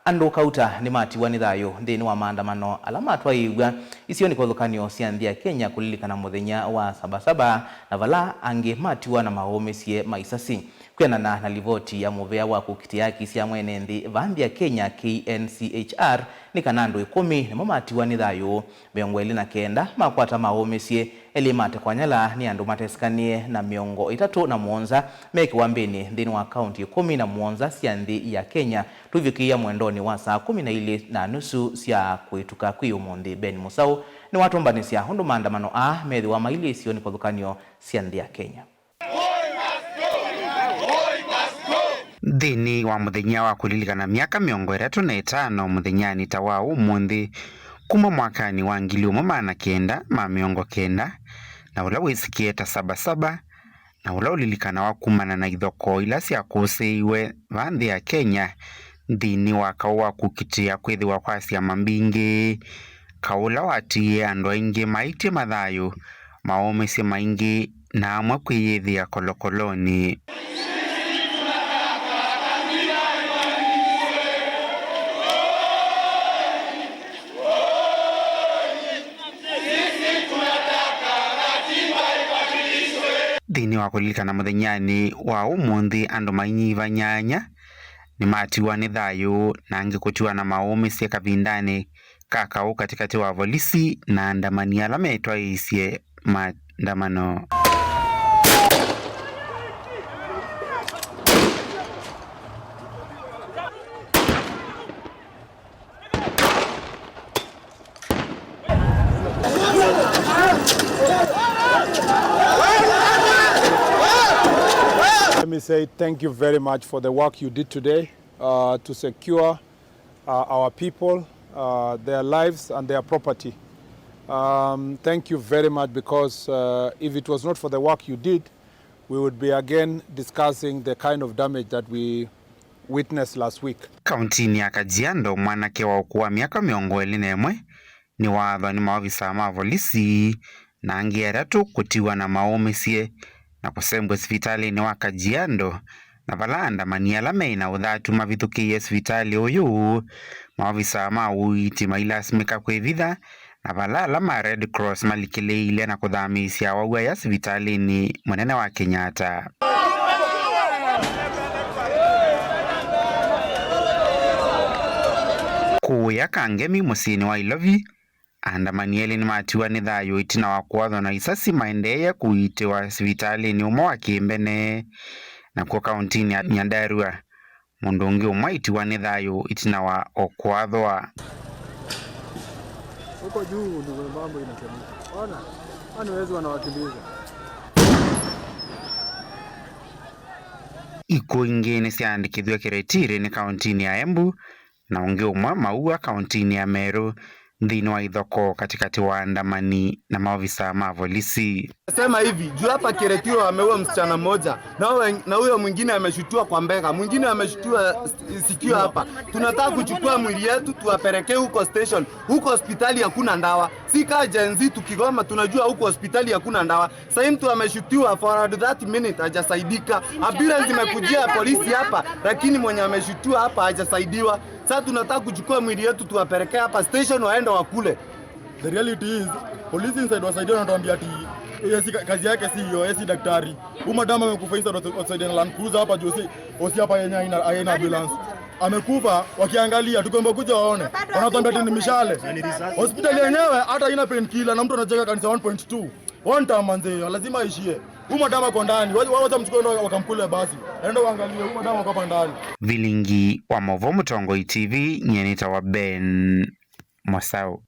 Andu kauta ni matiwa ni thayo nthini wa maandamano alama twaiigwa icio ni kuthukanio cia nthi ya Kenya kulilikana muthenya wa Sabasaba na vala angi matiwa na maumicie maisasi kwenana na livoti ya muvea wa kukitia haki cia mwene nthi vanthi ya Kenya KNCHR ni kana andu 10 nimo matiwa ni thayo 29 makwata maumicie elimate kwanyala ni andu matesikanie na miongo 37 mekiwambini nthini wa kaunti 17 cia nthi ya Kenya tuvikia mwendoni wa saa 12:30 cia kuituka kwi umuthi. Ben Musau ni watombanisia hundu maandamano methi wa maili icio ni kuthukanio cia nthi ya Kenya. Thini wa muthenya wa kulilikana miaka 35 muthenyani ta wa umuthi kuma mwakani wa 1990 na ula wisikie ta Sabasaba na ula ulilikana wa kumana na ithoko ila cia kusiiwe vanthi ya Kenya thini wa kau wa kukitia kwithiwa kwa ciama mbingi kaula watie andu aingi maitie mathayo maumicie maingi na amwe kwiyithia kolokoloni. Thini wa kulilikana muthenyani wa umuthi andu mainyiva nyanya ni matiwa ni thayo na angi kutiwa na maumicie kavindani kakau katikati wa polisi na andamani ala metwaiicie maandamano. Let me say thank you very much for the work you did today to secure our people, their lives and their property. Thank you very much because if it was not for the work you did, we would be again discussing the kind of damage that we witnessed last week. Kauntini ya Kajiado mwanake wa ukua miaka 21 ni wathwa ni maofisa ma polisi na angi 3 kutiwa na maumicie na kusembwa hospitali wa Kajiado na vala andamani ala meina uthatu mavithukie hospitali uyu maofisa ma uiti mailasimika kwivitha na vala ala ma Red Cross malikileile na kuthamisya wagwa ya hospitali munene wa Kenyatta. Kuya kangemi musini wa Ilovi andamanieli ni matiwa ni thayo itina wa kuwathwa na isasi maendeea kuitiwa hospitali umo wa Kiembene na kwa kauntini ya Nyandarua mundu ungi umwe itiwa ni thayo itina wa okuwathwa. Huko juu ndio mambo inachemka. Ona wezi wanawakiliza. Iko ingine ciandikithwa Kiretire ni kauntini ya Embu na ungi umwe Maua kauntini ya Meru nthini wa ithoko katikati wa andamani na maofisa ma polisi. Sema hivi, juu hapa Kiretire wameua msichana mmoja na huyo mwingine ameshutiwa kwa mbega, mwingine ameshutiwa sikio hapa. Tunataka kuchukua mwili yetu tuwapelekee huko station. Huko hospitali hakuna ndawa. Si kaa jenzi tukigoma tunajua huko hospitali hakuna ndawa. Sasa mtu ameshutiwa for 30 minutes hajasaidika. Ambulance imekujia polisi hapa lakini mwenye ameshutiwa hapa hajasaidiwa. Sasa tunataka kuchukua mwili yetu tuwapelekee hapa station waende wakule. The reality is police inside wasaidia wanatuambia ati kazi yake si hiyo, si daktari. Huyu madam amekufa inside Land Cruiser hapa juu si hapa yenye haina ambulance. Amekufa wakiangalia tukomba kuja waone. Wanatuambia ati ni mishale. Hospitali yenyewe hata haina painkiller na mtu anacheka kanisa 1.2. One time manze lazima aishie. Huyu madam ako ndani. Wacha mchukue wakamkule basi. Enda waangalie huyu madam ako hapa ndani. Vilingi wa Movo Mutongo TV nyenita wa Ben Musau.